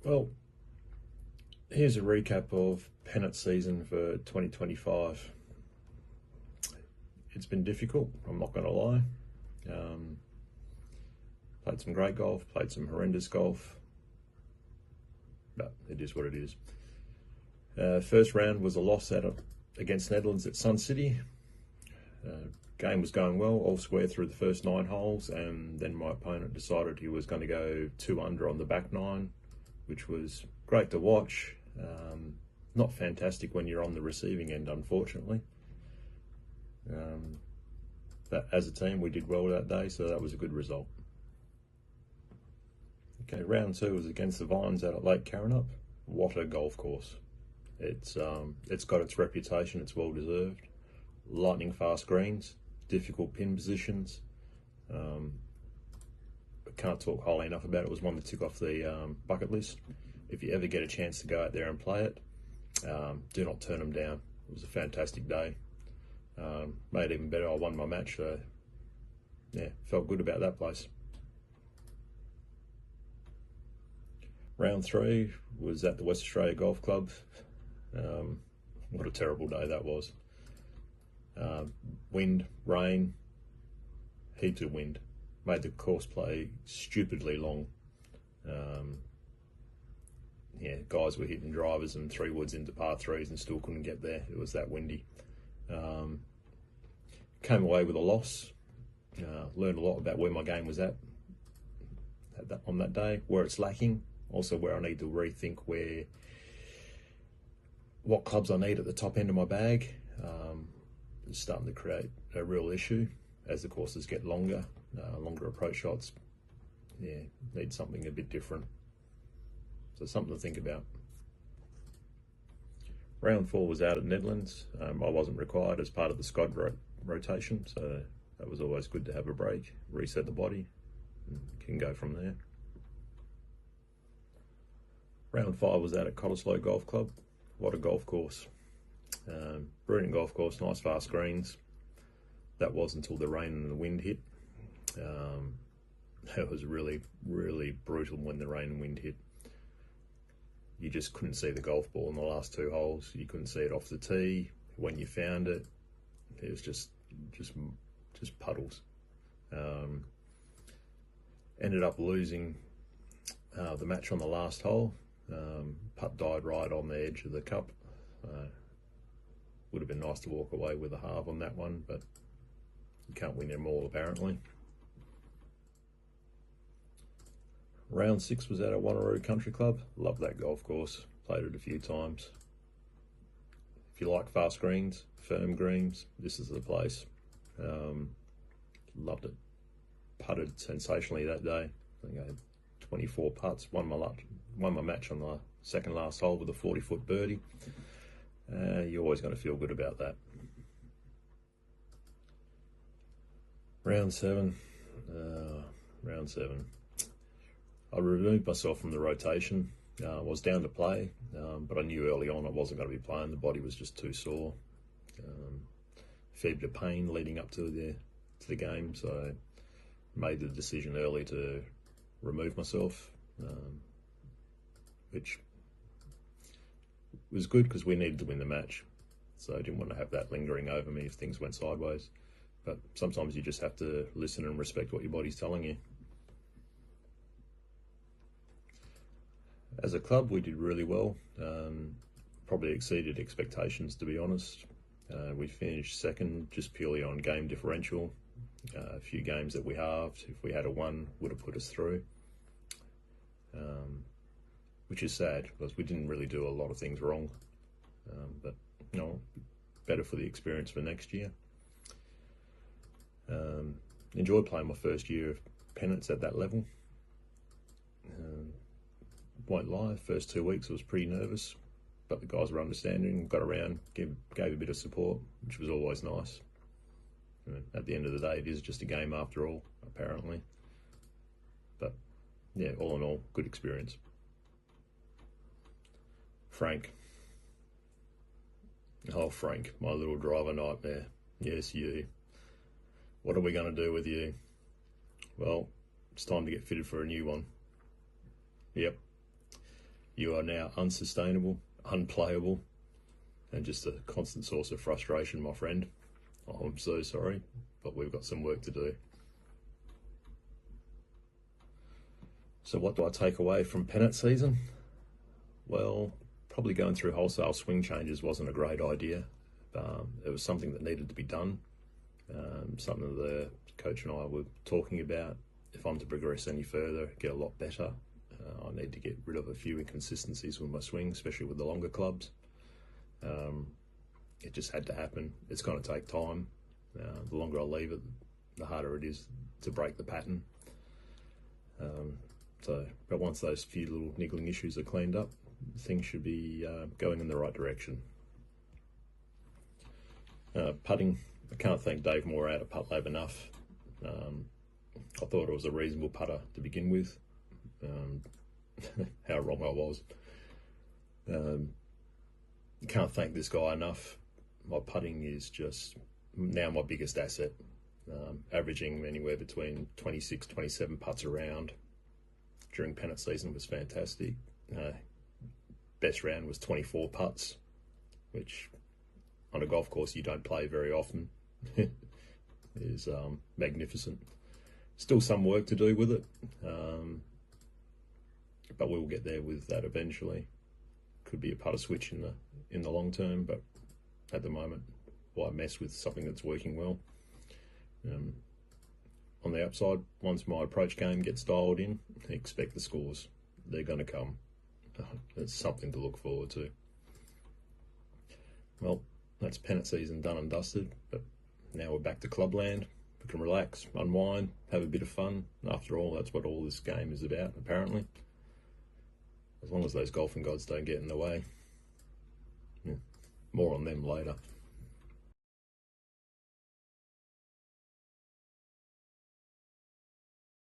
Well, here's a recap of Pennant season for 2025. It's been difficult, I'm not going to lie. Played some great golf, played some horrendous golf, but it is what it is. First round was a loss against Netherlands at Sun City. Game was going well, all square through the first 9 holes, and then my opponent decided he was going to go 2 under on the back 9, which was great to watch. Not fantastic when you're on the receiving end, unfortunately. But as a team, we did well that day, so that was a good result. Okay, round 2 was against the Vines out at Lake Carrinup. What a golf course. It's got its reputation, it's well deserved. Lightning fast greens, difficult pin positions. I can't talk highly enough about it. It was one to tick off the bucket list. If you ever get a chance to go out there and play it, do not turn them down. It was a fantastic day. Made it even better, I won my match, so yeah, felt good about that place. Round 3 was at the West Australia Golf Club. What a terrible day that was. Wind, rain, heaps of wind. Made the course play stupidly long. Yeah, guys were hitting drivers and 3 woods into par 3s and still couldn't get there. It was that windy. Came away with a loss. Learned a lot about where my game was at on that day, where it's lacking, also where I need to rethink what clubs I need at the top end of my bag. It's starting to create a real issue as the courses get longer, longer approach shots. Yeah, need something a bit different. So something to think about. Round 4 was out at Netherlands. I wasn't required as part of the squad rotation, so that was always good to have a break, reset the body, and can go from there. Round 5 was out at Cottesloe Golf Club. What a golf course. Brilliant golf course, nice fast greens. That was until the rain and the wind hit. It was really, really brutal when the rain and wind hit. You just couldn't see the golf ball in the last 2 holes. You couldn't see it off the tee. When you found it, it was just puddles. Ended up losing the match on the last hole. Putt died right on the edge of the cup. Would have been nice to walk away with a halve on that one, but you can't win them all apparently. Round 6 was out at Wanneroo Country Club. Love that golf course. Played it a few times. If you like fast greens, firm greens, this is the place. Loved it. Putted sensationally that day. I think I had 24 putts. Won my match on the second last hole with a 40-foot birdie. You're always going to feel good about that. Round 7. I removed myself from the rotation. I was down to play, but I knew early on I wasn't going to be playing. The body was just too sore. Fair bit of pain leading up to the game, so I made the decision early to remove myself, which was good because we needed to win the match. So I didn't want to have that lingering over me if things went sideways. But sometimes you just have to listen and respect what your body's telling you. As a club, we did really well. Probably exceeded expectations, to be honest. We finished second just purely on game differential. A few games that we halved. If we had a 1, would have put us through. Which is sad because we didn't really do a lot of things wrong. But you know, better for the experience for next year. Enjoyed playing my first year of Pennants at that level. Won't lie, first 2 weeks I was pretty nervous, but the guys were understanding, got around, gave a bit of support, which was always nice. At the end of the day, it is just a game after all, apparently. But yeah, all in all, good experience. Frank. Oh, Frank, my little driver nightmare. Yes, you. What are we going to do with you? Well, it's time to get fitted for a new one. Yep. You are now unsustainable, unplayable, and just a constant source of frustration, my friend. Oh, I'm so sorry, but we've got some work to do. So what do I take away from Pennant season? Well, probably going through wholesale swing changes wasn't a great idea. It was something that needed to be done. Something the coach and I were talking about. If I'm to progress any further, get a lot better, I need to get rid of a few inconsistencies with my swing, especially with the longer clubs. It just had to happen. It's going to take time. The longer I leave it, the harder it is to break the pattern. But once those few little niggling issues are cleaned up, things should be going in the right direction. Putting, I can't thank Dave Moore out at Putt Lab enough. I thought it was a reasonable putter to begin with. How wrong I was. Can't thank this guy enough. My putting is just now my biggest asset. Averaging anywhere between 26, 27 putts around during Pennant season was fantastic. Best round was 24 putts, which on a golf course you don't play very often. Is magnificent. Still some work to do with it, but we'll get there with that eventually. Could be a putter switch in the long term, but at the moment, why mess with something that's working well? On the upside, once my approach game gets dialed in, expect the scores. They're going to come. It's something to look forward to. Well, that's Pennant season done and dusted, but now we're back to clubland. We can relax, unwind, have a bit of fun. After all, that's what all this game is about, apparently. As long as those golfing gods don't get in the way. More on them later.